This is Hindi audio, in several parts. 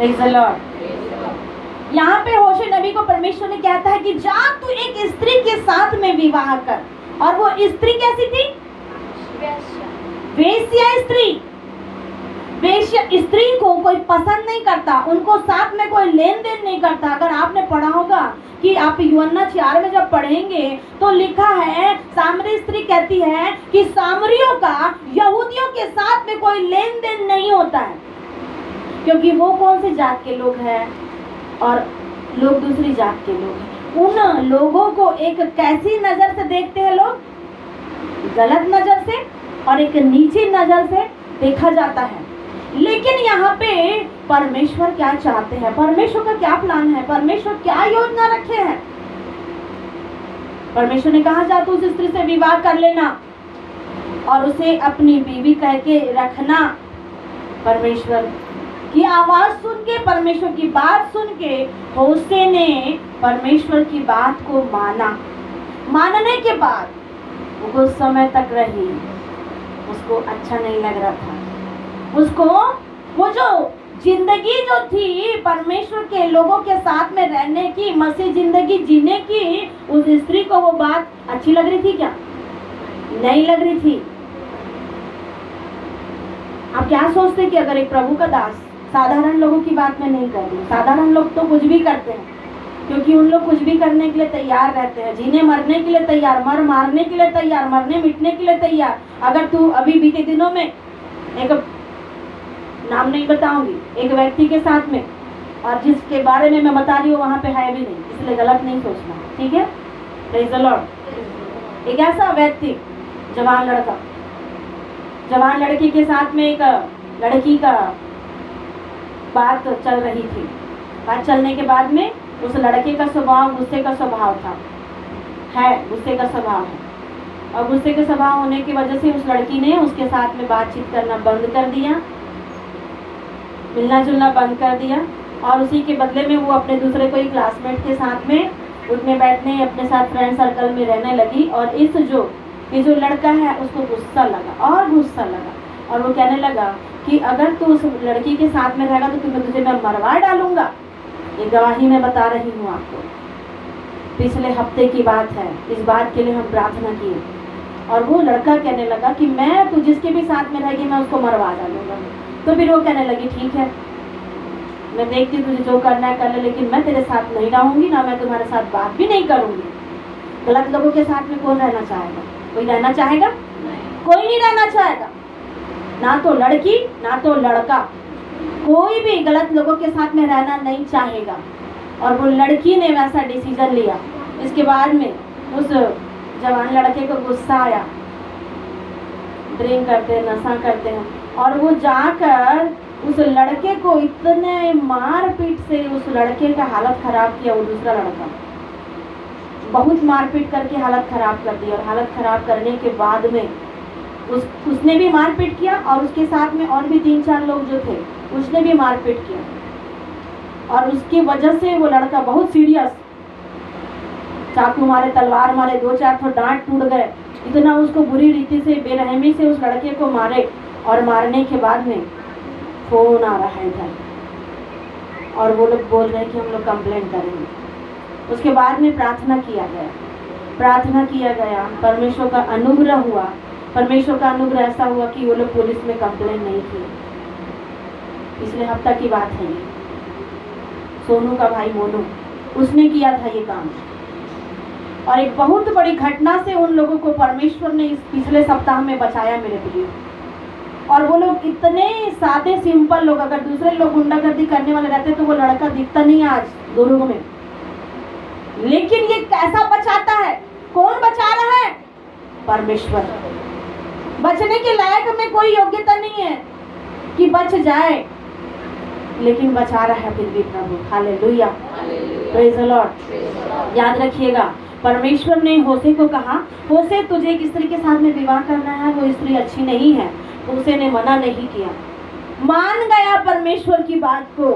Praise the Lord. यहाँ पे होशे नबी को परमेश्वर ने कहता है कि जा तू एक स्त्री के साथ में विवाह कर। और वो स्त्री कैसी थी? वेश्या स्त्री। वेश्या स्त्री को कोई पसंद नहीं करता, उनको साथ में कोई लेन देन नहीं करता। अगर आपने पढ़ा होगा कि आप यूहन्ना 4 में जब पढ़ेंगे तो लिखा है, सामरी स्त्री कहती है कि सामरियों का यहूदियों के साथ में कोई लेन देन नहीं होता है, क्योंकि वो कौन सी जात के लोग हैं और लोग दूसरी जात के लोग हैं। उन लोगों को एक कैसी नजर से देखते हैं लोग? गलत नजर से और एक नीची नजर से देखा जाता है। लेकिन यहाँ पे परमेश्वर क्या चाहते हैं, परमेश्वर का क्या प्लान है, परमेश्वर क्या योजना रखे हैं? परमेश्वर ने कहा जा तू उस स्त्री से विवाह कर लेना और उसे अपनी बीवी कह के रखना। परमेश्वर की आवाज सुन के, परमेश्वर की बात सुन के होशे ने परमेश्वर की बात को माना। मानने के बाद वो कुछ समय तक रही, उसको अच्छा नहीं लग रहा था। उसको वो जो जिंदगी जो थी परमेश्वर के लोगों के साथ में रहने की, मसीह जिंदगी जीने की, उस स्त्री को वो बात अच्छी लग रही थी क्या? नहीं लग रही थी। आप क्या सोचते कि अगर एक प्रभु का दास साधारण लोगों की बात में नहीं कर रही? साधारण लोग तो कुछ भी करते हैं, क्योंकि उन लोग कुछ भी करने के लिए तैयार रहते हैं, जीने मरने के लिए तैयार, मर मारने के लिए तैयार, मरने मिटने के लिए तैयार। अगर तू अभी बीते दिनों में एक नाम नहीं बताऊंगी, एक व्यक्ति के साथ में, और जिसके बारे में मैं बता रही हूँ वहाँ पे है भी नहीं, इसलिए गलत नहीं सोचना, ठीक है? Praise the Lord. एक ऐसा व्यक्ति, जवान लड़का, जवान लड़की के साथ में एक लड़की का बात चल रही थी। बात चलने के बाद में उस लड़के का स्वभाव गुस्से का स्वभाव था, है गुस्से का स्वभाव है, और गुस्से का स्वभाव होने की वजह से उस लड़की ने उसके साथ में बातचीत करना बंद कर दिया, मिलना जुलना बंद कर दिया, और उसी के बदले में वो अपने दूसरे कोई क्लासमेट के साथ में उठने बैठने, अपने साथ फ्रेंड सर्कल में रहने लगी। और ये जो लड़का है उसको गुस्सा लगा और गुस्सा लगा, और वो कहने लगा कि अगर तू उस लड़की के साथ में रहेगा तो तुझे मैं मरवा डालूंगा। ये गवाही मैं बता रही हूँ आपको, पिछले हफ्ते की बात है। इस बात के लिए हम प्रार्थना किए, और वो लड़का कहने लगा कि मैं तू जिसके भी साथ में रहेगी मैं उसको मरवा डालूंगा। तो फिर वो कहने लगी ठीक है, मैं देखती तुझे जो करना है कर ले, लेकिन मैं तेरे साथ नहीं रहूंगी, ना मैं तुम्हारे साथ बात भी नहीं करूंगी। गलत लोगों के साथ में कौन रहना चाहेगा? कोई रहना चाहेगा? कोई नहीं रहना चाहेगा, ना तो लड़की ना तो लड़का, कोई भी गलत लोगों के साथ में रहना नहीं चाहेगा। और वो लड़की ने वैसा डिसीजन लिया। इसके बाद में उस जवान लड़के को गुस्सा आया, ड्रिंक करते हैं, नशा करते हैं, और वो जाकर उस लड़के को इतने मार पीट से उस लड़के का हालत खराब किया। वो दूसरा लड़का बहुत मारपीट करके हालत खराब कर दी, और हालत खराब करने के बाद में उसने भी मारपीट किया, और उसके साथ में और भी 3-4 लोग जो थे उसने भी मारपीट किया। और उसकी वजह से वो लड़का बहुत सीरियस, चाकू मारे, तलवार मारे, 2-4 तो डांट टूट गए, इतना उसको बुरी रीति से बेरहमी से उस लड़के को मारे। और मारने के बाद में फोन आ रहा है इधर, और वो लोग बोल रहे हैं कि हम लोग कंप्लेंट करेंगे। उसके बाद में प्रार्थना किया गया, परमेश्वर का अनुग्रह हुआ। परमेश्वर का अनुग्रह ऐसा हुआ कि वो लोग पुलिस में कंप्लेंट नहीं किए। पिछले हफ्ता की बात है ये। सोनू का भाई मोनू, उसने किया था ये काम, और एक बहुत बड़ी घटना से उन लोगों को परमेश्वर ने इस पिछले सप्ताह में बचाया मेरे प्रिय। और वो लोग इतने सादे सिंपल लोग, अगर दूसरे लोग गुंडागर्दी करने वाले रहते तो वो लड़का दिखता नहीं आज दुर्ग में। लेकिन ये कैसा बचाता है? कौन बचा रहा है? परमेश्वर। बचने के लायक में कोई योग्यता नहीं है कि बच जाए, लेकिन बचा रहा है फिर भी प्रभु। Hallelujah, praise the Lord. याद रखिएगा, परमेश्वर ने होशे को कहा, होशे तुझे एक स्त्री के साथ में विवाह करना है, वो स्त्री अच्छी नहीं है। होशे ने मना नहीं किया, मान गया परमेश्वर की बात को।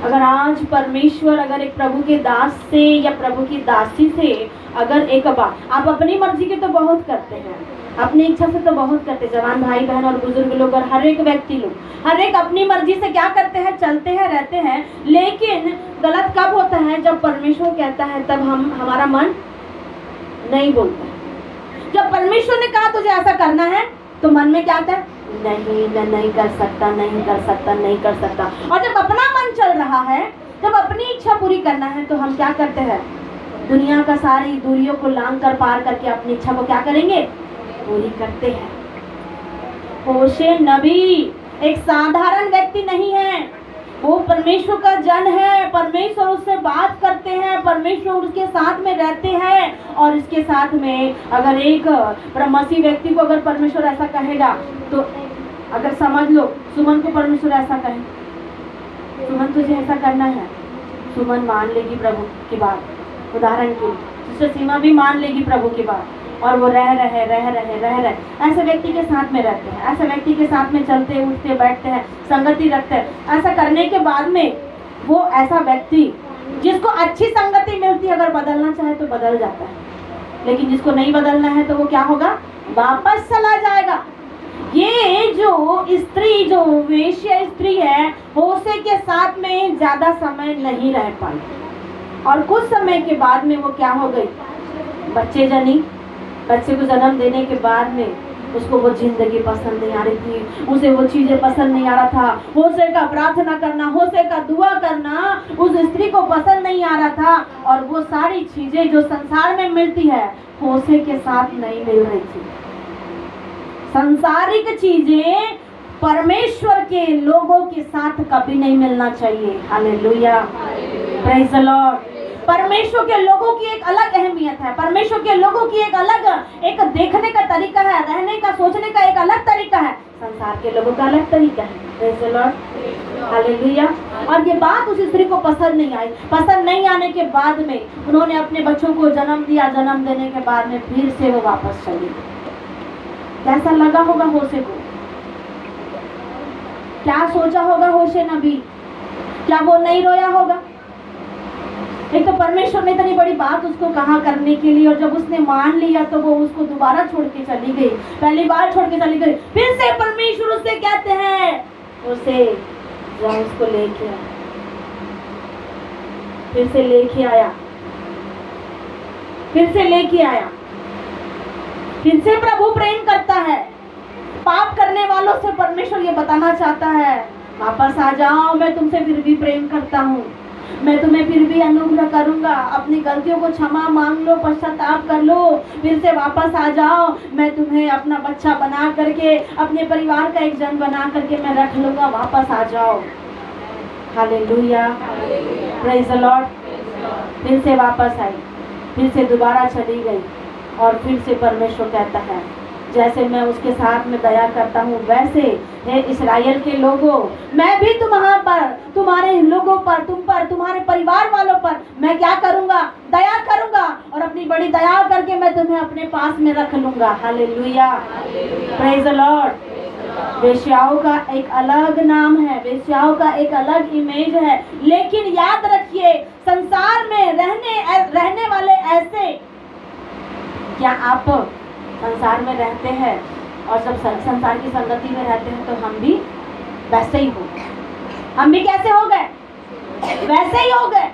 अगर आज परमेश्वर अगर एक प्रभु के दास से या प्रभु की दासी से अगर एक बात, आप अपनी मर्जी के तो बहुत करते हैं, अपनी इच्छा से तो बहुत करते, जवान भाई बहन और बुजुर्ग लोग और हर एक व्यक्ति लोग, हर एक अपनी मर्जी से क्या करते हैं, चलते हैं, रहते हैं। लेकिन गलत कब होता है, जब परमेश्वर कहता है तब हमारा मन नहीं बोलता है। जब परमेश्वर ने कहा तुझे ऐसा करना है तो मन में क्या आता है, नहीं मैं नहीं कर सकता, नहीं कर सकता, नहीं कर सकता। और जब अपना मन चल रहा है, जब अपनी इच्छा पूरी करना है तो हम क्या करते हैं, दुनिया का सारी दूरियों को लांग कर पार करके अपनी इच्छा को क्या करेंगे, पूरी करते हैं। होशे नबी एक साधारण व्यक्ति नहीं है, वो परमेश्वर का जन है। परमेश्वर उससे बात करते हैं, परमेश्वर उसके साथ में रहते हैं। और इसके साथ में अगर एक मसीह व्यक्ति को अगर परमेश्वर ऐसा कहेगा तो अगर समझ लो सुमन को परमेश्वर ऐसा कहे, सुमन तुझे ऐसा करना है, सुमन मान लेगी प्रभु की बात। उदाहरण के लिए सिस्टर सीमा भी मान लेगी प्रभु की बात, और वो रह रहे ऐसे व्यक्ति के साथ में रहते हैं, ऐसे व्यक्ति के साथ में चलते उठते बैठते हैं, संगति रखते हैं। ऐसा करने के बाद में वो ऐसा व्यक्ति जिसको अच्छी संगति मिलती है, अगर बदलना चाहे तो बदल जाता है, लेकिन जिसको नहीं बदलना है तो वो क्या होगा, वापस चला जाएगा। ये जो स्त्री, जो वेश्या स्त्री है, होशे के साथ में ज्यादा समय नहीं रह पाई, और कुछ समय के बाद में वो क्या हो गई, बच्चे जनी। बच्चे को जन्म देने के बाद में उसको वो जिंदगी पसंद नहीं आ रही थी, उसे वो चीजें पसंद नहीं आ रहा था। होशे का प्रार्थना करना, होशे का दुआ करना उस स्त्री को पसंद नहीं आ रहा था, और वो सारी चीजें जो संसार में मिलती है होशे के साथ नहीं मिल रही थी। सांसारिक चीजें परमेश्वर के लोगों के साथ कभी नहीं मिलना चाहिए। Hallelujah, praise the Lord. परमेश्वर के लोगों की एक अलग अहमियत है, परमेश्वर के लोगों की एक अलग एक देखने का तरीका है, रहने का, सोचने का एक अलग तरीका है। संसार के लोगों का अलग तरीका है। Praise the Lord, hallelujah. और ये बात उस स्त्री को पसंद नहीं आई। पसंद नहीं आने के बाद में उन्होंने अपने बच्चों को जन्म दिया। जन्म देने के बाद में फिर से वो वापस चली गई। कैसा लगा होगा होशे को, क्या सोचा होगा होशे नबी, क्या वो नहीं रोया होगा? एक तो परमेश्वर ने इतनी बड़ी बात उसको कहा करने के लिए, और जब उसने मान लिया तो वो उसको दोबारा छोड़ के चली गई, पहली बार छोड़ के चली गई। फिर से परमेश्वर उससे कहते हैं, उसे जा उसको लेके आ। फिर से लेके आया, फिर से लेके आया। फिर से प्रभु प्रेम करता है। पाप करने वालों से परमेश्वर ये बताना चाहता है, वापस आ जाओ, मैं तुमसे फिर भी प्रेम करता हूँ, मैं तुम्हें फिर भी अनुग्रह करूंगा। अपनी गलतियों को क्षमा मांग लो, पश्चाताप कर लो, फिर से वापस आ जाओ। मैं तुम्हें अपना बच्चा बना करके, अपने परिवार का एक जन बना करके मैं रख लूंगा, वापस आ जाओ। Hallelujah, praise the Lord. फिर से वापस आई, फिर से दोबारा चली गई, और फिर से परमेश्वर कहता है, जैसे मैं उसके साथ में दया करता हूँ, वैसे हे इस्राएल के लोगों, मैं भी तुम्हां पर, तुम्हारे लोगों पर, तुम पर, तुम्हारे परिवार वालों पर मैं क्या करूंगा, दया करूंगा, और अपनी बड़ी दया करके मैं तुम्हें अपने पास में रख लूंगा। Hallelujah, praise the Lord. वेश्याओं का एक अलग नाम है, वेश्याओं का एक अलग इमेज है, लेकिन याद रखिए, संसार में रहने वाले ऐसे, क्या आप संसार में रहते हैं और जब संसार की संगति में रहते हैं तो हम भी वैसे ही हो गए। हम भी कैसे हो गए, वैसे ही हो गए।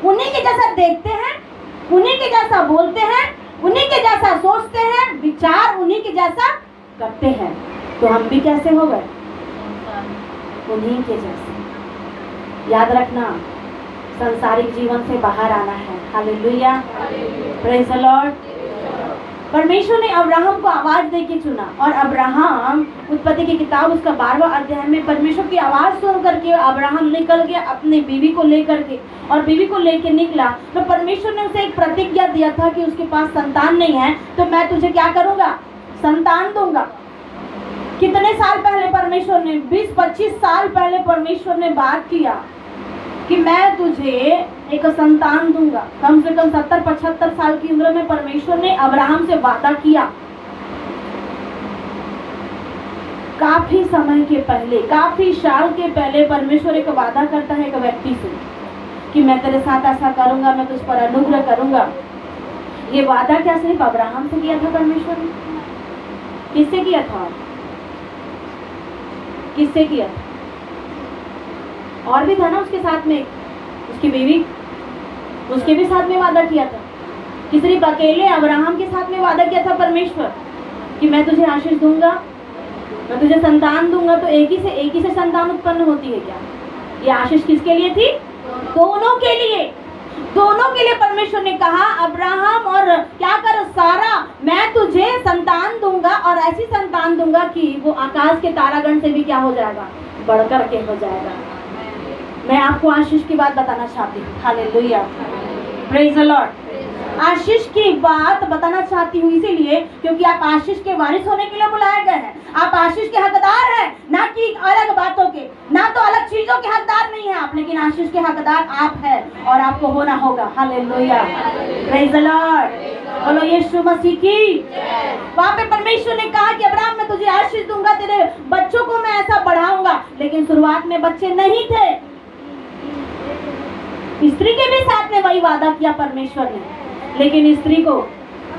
उन्हीं के जैसा देखते हैं, उन्हीं के जैसा बोलते हैं, उन्हीं के जैसा सोचते हैं, विचार उन्हीं के जैसा करते हैं, तो हम भी कैसे हो गए, उन्हीं के जैसे। याद रखना, सांसारिक जीवन से बाहर आना है। Hallelujah, praise the Lord. परमेश्वर ने अब्राहम को आवाज दे के चुना, और अब्राहम, उत्पत्ति की किताब उसका 12वां अध्याय में, परमेश्वर की आवाज सुन करके अब्राहम निकल गया अपनी बीवी को लेकर के, और बीवी को लेकर निकला तो परमेश्वर ने उसे एक प्रतिज्ञा दिया था कि उसके पास संतान नहीं है तो मैं तुझे क्या करूंगा, संतान दूंगा। कितने साल पहले परमेश्वर ने, 20-25 साल पहले परमेश्वर ने बात किया कि मैं तुझे एक संतान दूंगा। कम से कम 70-75 साल की उम्र में परमेश्वर ने अब्राहम से वादा किया। काफी समय के पहले, काफी साल के पहले परमेश्वर एक वादा करता है एक व्यक्ति से कि मैं तेरे साथ ऐसा करूंगा, मैं तुझ पर अनुग्रह करूंगा। ये वादा क्या सिर्फ अब्राहम से किया था परमेश्वर ने? किससे किया था? किससे किया था? और भी था ना उसके साथ में, उसकी बीवी, उसके भी साथ में वादा किया था कि सिर्फ अकेले अब्राहम के साथ में वादा किया था परमेश्वर कि मैं तुझे आशीष दूंगा, मैं तुझे संतान दूंगा। तो एक ही से संतान उत्पन्न होती है क्या? ये आशीष किसके लिए थी? दोनों के लिए। दोनों के लिए परमेश्वर ने कहा अब्राहम और क्या कर सारा, मैं तुझे संतान दूंगा और ऐसी संतान दूंगा कि वो आकाश के तारागण से भी क्या हो जाएगा? बढ़कर के हो जाएगा। मैं आपको आशीष की बात बताना चाहती हूँ। Hallelujah, praise the Lord. आशीष की बात बताना चाहती हूँ इसीलिए क्योंकि आप आशीष के वारिस होने के लिए बुलाए गए हैं। आप आशीष के हकदार हैं, ना कि अलग बातों के, ना तो अलग चीजों के हकदार नहीं है आप, लेकिन आशीष के हकदार आप हैं और आपको होना होगा। हालेलुया, प्रेज द लॉर्ड, बोलो यीशु मसीह की। वहाँ पे परमेश्वर ने कहा कि अब्राहम मैं तुझे आशीष दूंगा, तेरे बच्चों को मैं ऐसा बढ़ाऊंगा। लेकिन शुरुआत में बच्चे नहीं थे। स्त्री के भी साथ में वही वादा किया परमेश्वर ने, लेकिन स्त्री को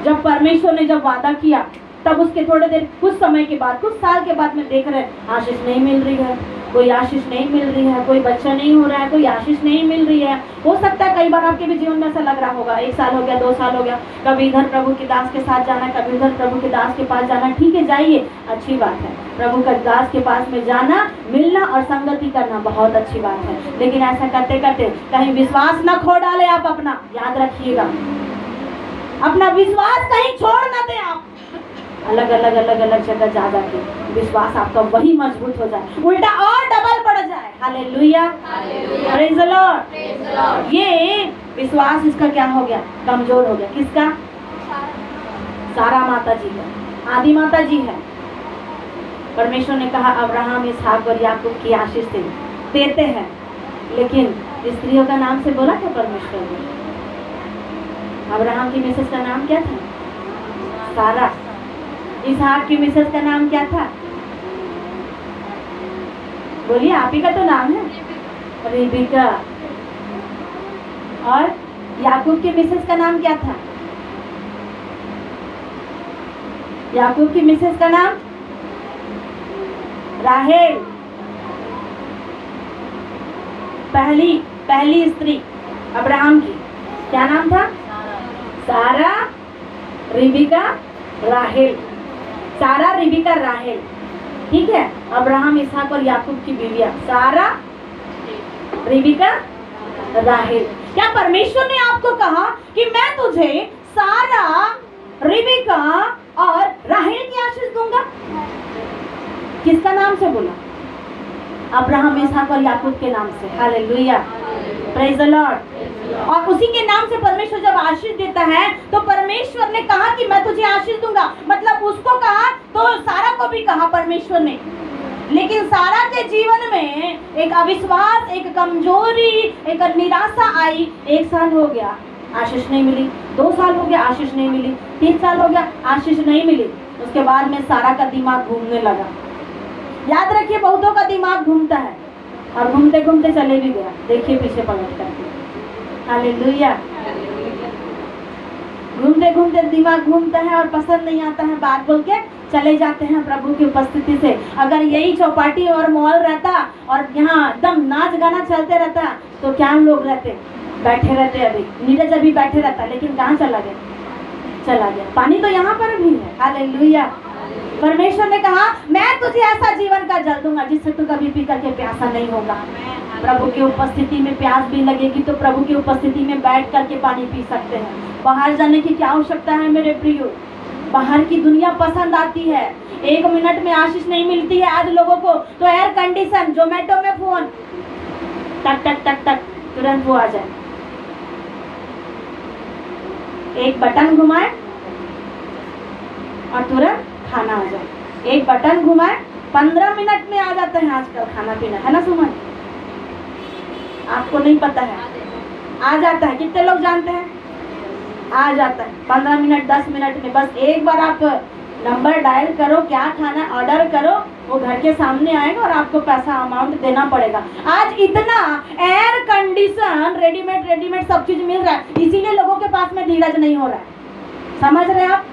जब परमेश्वर ने जब वादा किया तब उसके थोड़े देर कुछ समय के बाद, कुछ साल के बाद में देख रहे हैं आशीष नहीं मिल रही है, कोई आशीष नहीं मिल रही है, कोई बच्चा नहीं हो रहा है, कोई आशीष नहीं मिल रही है। हो सकता है कई बार आपके भी जीवन में ऐसा लग रहा होगा, 1 साल हो गया, 2 साल हो गया, कभी इधर प्रभु के दास के साथ जाना, कभी उधर प्रभु के दास के पास जाना। ठीक है, जाइए, अच्छी बात है। प्रभु के दास के पास में जाना, मिलना और संगति करना बहुत अच्छी बात है। लेकिन ऐसा करते करते कहीं विश्वास न खो डाले आप अपना, याद रखिएगा, अपना विश्वास कहीं छोड़ ना दे आप। अलग अलग जगह जा जाके विश्वास आपका वही मजबूत हो जाए, उल्टा और डबल बढ़ जाए। Hallelujah, praise the Lord. ये विश्वास इसका क्या हो गया? कमजोर हो गया। किसका? सारा माता जी का, आदि माता जी है। परमेश्वर ने कहा अब्राहम, इसहाक और याकूब की आशीष देते हैं, लेकिन स्त्रियों का नाम से बोला था परमेश्वर ने। अब्राहम की मिसेस का नाम क्या था? सारा। इसहाक की मिसेस का नाम क्या था? बोलिए, आप ही का तो नाम है, रिबिका। और याकूब की मिसेस का नाम क्या था? याकूब की मिसेस का नाम राहेल। पहली स्त्री अब्राहम की क्या नाम था? सारा, रिबिका, राहेल। सारा, रिबिका, राहेल। ठीक है, अब्राहम, इसहाक और याकूब की बीवियां सारा, रिबिका, राहेल। क्या परमेश्वर ने आपको कहा कि मैं तुझे सारा, रिबिका और राहेल की आशीष दूंगा? किसका नाम से बोला? अब्राहम, इसहाक और याकूब के नाम से। Hallelujah, praise the Lord. और उसी के नाम से परमेश्वर जब आशीष देता है तो परमेश्वर ने कहा कि मैं तुझे आशीष दूंगा, मतलब उसको कहा तो सारा को भी कहा परमेश्वर ने। लेकिन सारा के जीवन में एक अविश्वास, एक कमजोरी, एक निराशा आई। 1 साल हो गया, आशीष नहीं मिली। 2 साल हो गया, आशीष नहीं मिली। 3 साल हो गया, आशीष नहीं मिली। उसके बाद में सारा का दिमाग घूमने लगा। याद रखिए, बहुतों का दिमाग घूमता है और घूमते घूमते चले भी गया। देखिए पीछे पलट करके। हालेलुया, घूमते घूमते दिमाग घूमता है और पसंद नहीं आता है, बात बोल के चले जाते हैं प्रभु की उपस्थिति से। अगर यही चौपाटी और मॉल रहता और यहाँ एकदम नाच गाना चलते रहता तो क्या हम लोग रहते? बैठे रहते। अभी नीरज अभी बैठे रहता, लेकिन कहाँ चला गया? चला गया। पानी तो यहाँ पर भी है। हालेलुया। परमेश्वर ने कहा मैं तुझे ऐसा जीवन का जल दूंगा जिससे तू कभी पी करके प्यासा नहीं होगा। प्रभु की उपस्थिति में प्यास भी लगेगी तो प्रभु की उपस्थिति में बैठ करके पानी पी सकते हैं। बाहर जाने की क्या आवश्यकता है मेरे प्रियो? बाहर की दुनिया पसंद आती है। 1 मिनट में आशीष नहीं मिलती है आज लोगों को, तो एयर कंडीशन, जोमेटो में फोन, टक टक टक टक, तुरंत वो आ जाए। एक बटन घुमाए और तुरंत खाना आ जाए। एक बटन घुमाए, 15 मिनट में आ जाता है आजकल खाना पीना, है ना सुमन? आपको नहीं पता है, आ जाता है। कितने लोग जानते हैं? आ जाता है 15 मिनट 10 मिनट में। बस एक बार आप नंबर डायल करो, क्या खाना ऑर्डर करो, वो घर के सामने आएगा और आपको पैसा अमाउंट देना पड़ेगा। आज इतना एयर कंडीशन रेडीमेड सब चीज मिल रहा है, इसीलिए लोगों के पास में धीरज नहीं हो रहा है। समझ रहे आप?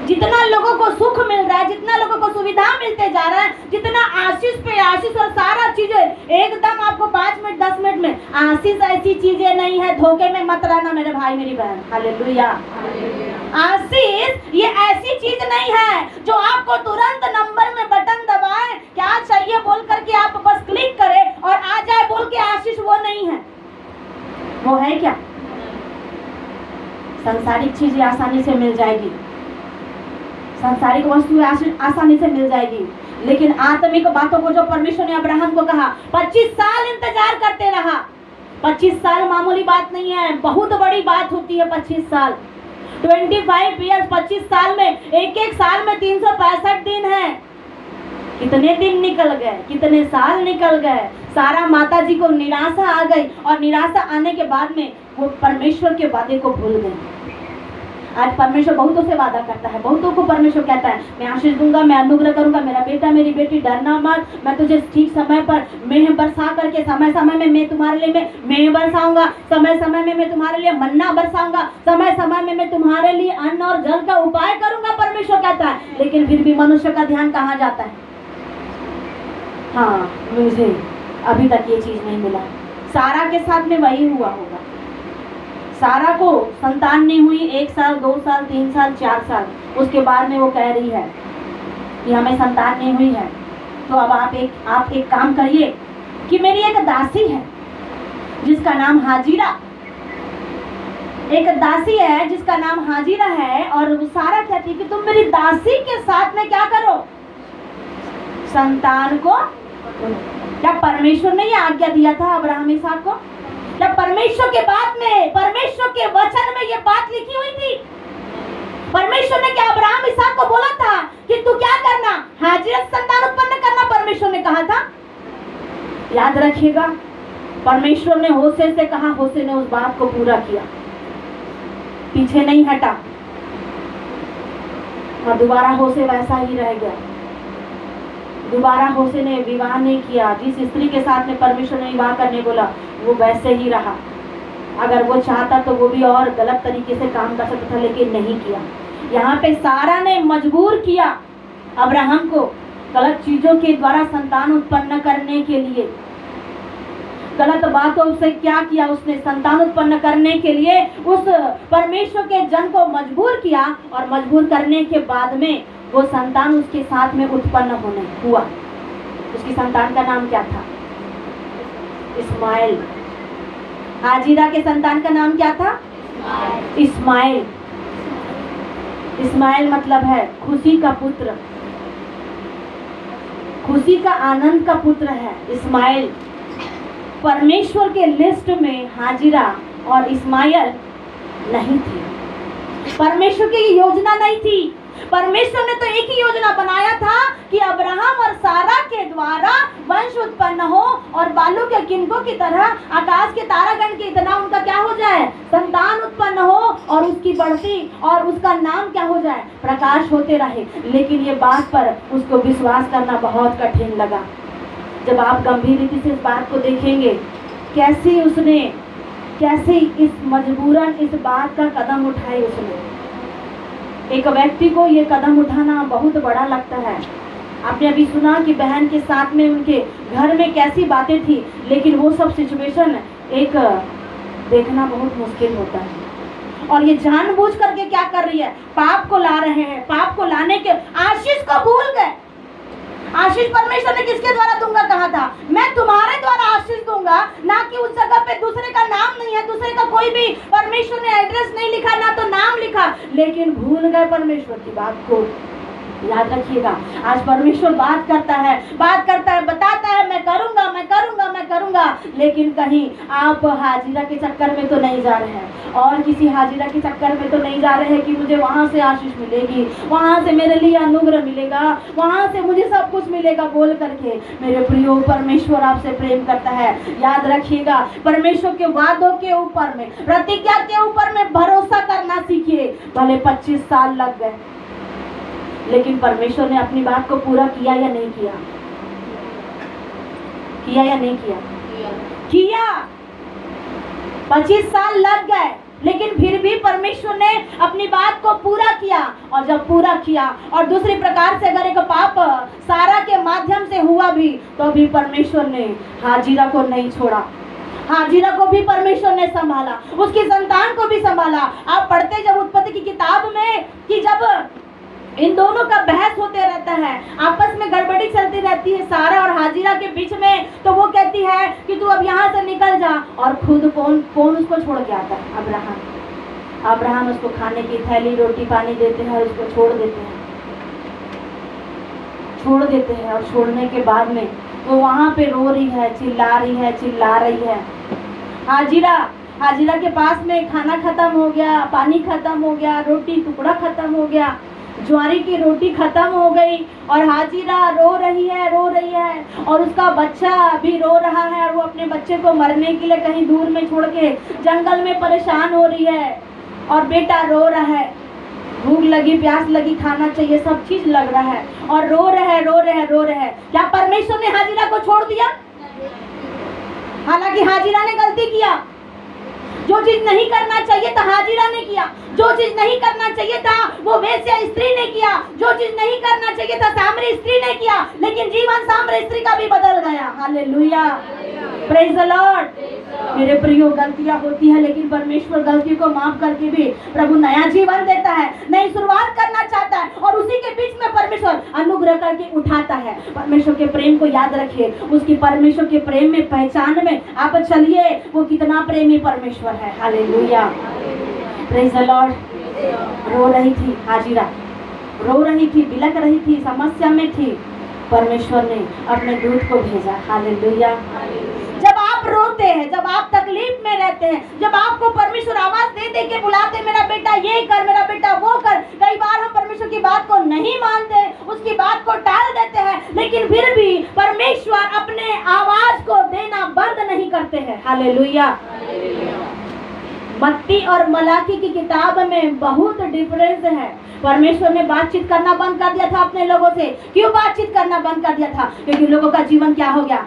जितना लोगों को सुख मिल रहा है, जितना लोगों को सुविधा मिलते जा रहा है, जितना आशीष पे आशीष और सारा चीजें एकदम आपको 5 मिनट 10 मिनट में, आशीष ऐसी चीजें नहीं है, धोखे में मत रहना मेरे भाई मेरी बहन। हालेलुया। आशीष ये ऐसी चीज नहीं है जो आपको तुरंत नंबर में बटन दबाए, क्या चाहिए बोल करके आप बस क्लिक करें और आ जाए बोल के आशीष, वो नहीं है। वो है क्या? सांसारिक चीजें आसानी से मिल जाएगी, सांसारिक वस्तुएं आसानी से मिल जाएगी, लेकिन आत्मिक बातों को जो परमेश्वर ने अब्राहम को कहा, 25 साल इंतजार करते रहा। 25 साल मामूली बात नहीं है, बहुत बड़ी बात होती है 25 साल। 25 ईयर्स, 25 साल में, एक साल में 365 दिन है। कितने दिन निकल गए, कितने साल निकल गए। सारा माता जी को निराशा आ गई और निराशा आने के बाद में वो परमेश्वर के वादे को भूल गए। आज परमेश्वर बहुतों से वादा करता है, बहुतों को परमेश्वर कहता है मैं आशीष दूंगा, मैं अनुग्रह करूंगा, मेरा बेटा मेरी बेटी डरना मत, मैं तुझे ठीक समय पर मेह बरसा करके, समय समय में मैं तुम्हारे लिए मेह बरसाऊंगा, समय समय में मैं तुम्हारे लिए मन्ना बरसाऊंगा, समय समय में मैं तुम्हारे लिए अन्न और जल का उपाय करूंगा, परमेश्वर कहता है। लेकिन फिर भी मनुष्य का ध्यान कहाँ जाता है? हाँ, मुझे अभी तक ये चीज नहीं मिला। सारा के साथ में वही हुआ होगा। सारा को संतान नहीं हुई, 1 साल 2 साल 3 साल 4 साल, उसके बाद में वो कह रही है कि हमें संतान नहीं हुई है। तो अब आप एक काम करिए कि मेरी एक दासी है जिसका नाम हाजिरा, एक दासी है जिसका नाम हाजिरा है, और वो सारा कहती है कि तुम मेरी दासी के साथ में क्या करो, संतान को। क्या परमेश्वर ने ये आज्ञा दिया था अब्राहम इसहाक को? क्या परमेश्वर के बात में, परमेश्वर के वचन में ये बात लिखी हुई थी? परमेश्वर ने क्या अब्राहम इसहाक को बोला था कि तू क्या करना, हाजिरा से संतान उत्पन्न करना? परमेश्वर ने कहा था। याद रखिएगा, परमेश्वर ने होशे से कहा, होशे ने उस बात को पूरा किया, पीछे नहीं हटा, और दोबारा होशे वैसा ही रह गया। दोबारा होशे ने विवाह नहीं किया। जिस स्त्री के साथ में परमेश्वर ने विवाह करने बोला वो वैसे ही रहा। अगर वो चाहता तो वो भी और गलत तरीके से काम कर सकता था, लेकिन नहीं किया। यहाँ पे सारा ने मजबूर किया अब्राहम को गलत चीजों के द्वारा संतान उत्पन्न करने के लिए। गलत बातों से क्या किया उसने? संतान उत्पन्न करने के लिए उस परमेश्वर के जन को मजबूर किया, और मजबूर करने के बाद में वो संतान उसके साथ में उत्पन्न होने हुआ। उसकी संतान का नाम क्या था? इस्माइल। हाजिरा के संतान का नाम क्या था? इस्माइल। इस्माइल मतलब है खुशी का पुत्र, खुशी का, आनंद का पुत्र है इस्माइल। परमेश्वर के लिस्ट में हाजिरा और इस्माइल नहीं थी। परमेश्वर की योजना नहीं थी। परमेश्वर ने तो एक ही योजना बनाया था कि अब्राहम और सारा के द्वारा वंश उत्पन्न हो, और बालू के किनको की तरह आकाश के तारागण के इतना उनका क्या हो जाए, संतान उत्पन्न हो, और उसकी बढ़ती और उसका नाम क्या हो जाए, प्रकाश होते रहे। लेकिन ये बात पर उसको विश्वास करना बहुत कठिन लगा। जब आप गंभीर रीति से इस बात को देखेंगे, कैसे इस मजबूरन इस बात का कदम उठाए उसने। एक व्यक्ति को ये कदम उठाना बहुत बड़ा लगता है। आपने अभी सुना कि बहन के साथ में उनके घर में कैसी बातें थी, लेकिन वो सब सिचुएशन एक देखना बहुत मुश्किल होता है। और ये जानबूझ करके क्या कर रही है, पाप को ला रहे हैं। पाप को लाने के आशीष को भूल गए। आशीष परमेश्वर ने किसके द्वारा दूंगा कहा था? मैं तुम्हारे द्वारा आशीष दूंगा, ना कि उस जगह पे दूसरे का नाम नहीं है, दूसरे का कोई भी परमेश्वर ने एड्रेस नहीं लिखा, ना तो नाम लिखा, लेकिन भूल गए परमेश्वर की बात को। याद रखिएगा, आज परमेश्वर बात करता है, बताता है मैं करूंगा, मैं करूंगा, मैं करूंगा, लेकिन कहीं आप हाजिरा के चक्कर में तो नहीं जा रहे हैं, और किसी हाजिरा के चक्कर में तो नहीं जा रहे हैं कि मुझे वहां से आशीष मिलेगी, वहां से मेरे लिए अनुग्रह मिलेगा, वहां से मुझे सब कुछ मिलेगा बोल करके। मेरे प्रियो, परमेश्वर आपसे प्रेम करता है। याद रखिएगा, परमेश्वर के वादों के ऊपर में, प्रतिज्ञा के ऊपर में भरोसा करना सीखिए। भले 25 साल लग गए, लेकिन परमेश्वर ने अपनी बात को पूरा किया या नहीं किया? किया या नहीं किया? किया। 25 साल लग गए, लेकिन फिर भी परमेश्वर ने अपनी बात को पूरा किया। और जब पूरा किया और दूसरी प्रकार से अगर एक पाप सारा के माध्यम से हुआ भी, तो भी परमेश्वर ने हाजिरा को नहीं छोड़ा। हाजिरा को भी परमेश्वर ने संभाला, उसकी संतान को भी संभाला। आप पढ़ते जब उत्पत्ति की किताब में कि जब इन दोनों का बहस होते रहता है, आपस में गड़बड़ी चलती रहती है सारा और हाजिरा के बीच में, तो वो कहती है कि तू अब यहाँ से निकल जा। और खुद कौन उसको छोड़ के आता है? अब्राहम उसको खाने की थैली रोटी पानी देते हैं और उसको छोड़ देते हैं। और छोड़ने के बाद में वो वहाँ पे रो रही है, चिल्ला रही है। हाजिरा के पास में खाना खत्म हो गया, पानी खत्म हो गया, रोटी टुकड़ा खत्म हो गया, ज्वारी की रोटी खत्म हो गई। और हाजिरा रो रही है और उसका बच्चा भी रो रहा है। और वो अपने बच्चे को मरने के लिए कहीं दूर में छोड़ के जंगल में परेशान हो रही है। और बेटा रो रहा है, भूख लगी, प्यास लगी, खाना चाहिए, सब चीज लग रहा है और रो रहे हैं। क्या परमेश्वर ने हाजिरा को छोड़ दिया? हालांकि हाजिरा ने गलती किया। जो चीज नहीं करना चाहिए था हाजिरा ने किया। जो चीज नहीं करना चाहिए था वो वेश्या स्त्री ने किया। जो चीज नहीं करना चाहिए था सामरी स्त्री ने किया। लेकिन जीवन सामरी स्त्री का भी बदल गया। Hallelujah, praise the Lord. मेरे प्रियो, गलतियां होती है लेकिन परमेश्वर गलती को माफ करके भी प्रभु नया जीवन देता है, नई शुरुआत करना चाहता है। और उसी के बीच में परमेश्वर अनुग्रह करके उठाता है। परमेश्वर के प्रेम को याद रखिए, उसकी परमेश्वर के प्रेम में पहचान में आप चलिए, वो कितना प्रेमी परमेश्वर है। Hallelujah, praise the Lord. रो रही थी हाजिरा, रो रही थी, बिलक रही थी, समस्या में थी। परमेश्वर ने अपने दूत को भेजा। हालेलुया। जब आप रोते हैं, जब आप तकलीफ में रहते हैं, जब आपको परमेश्वर आवाज दे दे के बुलाते, मेरा बेटा ये कर, मेरा बेटा वो कर, कई बार हम परमेश्वर की बात को नहीं मानते, उसकी बात को टाल देते हैं, लेकिन फिर भी परमेश्वर अपने आवाज को देना बंद नहीं करते हैं। हालेलुया। मत्ती और मलाकी की किताब में बहुत डिफरेंस है। परमेश्वर ने बातचीत करना बंद कर दिया था अपने लोगों से। क्यों बातचीत करना बंद कर दिया था? क्योंकि लोगों का जीवन क्या हो गया?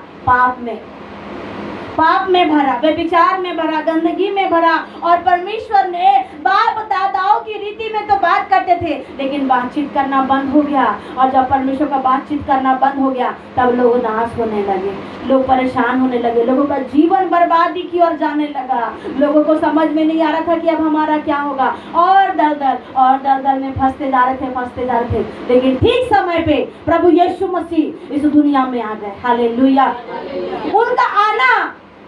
पाप में भरा, व्यभिचार में भरा, गंदगी में भरा। और परमेश्वर ने बाप दादाओं की रीति में तो बात करते थे, लेकिन बातचीत करना बंद हो गया। और जब परमेश्वर का बातचीत करना बंद हो गया, तब लोग उदास होने लगे, लोग परेशान होने लगे, लोगों का जीवन बर्बादी की ओर जाने लगा। लोगों को समझ में नहीं आ रहा था कि अब हमारा क्या होगा, और दलदल में फंसते जा रहे थे। लेकिन ठीक समय पे प्रभु यीशु मसीह इस दुनिया में आ गए। हालेलुया। उनका आना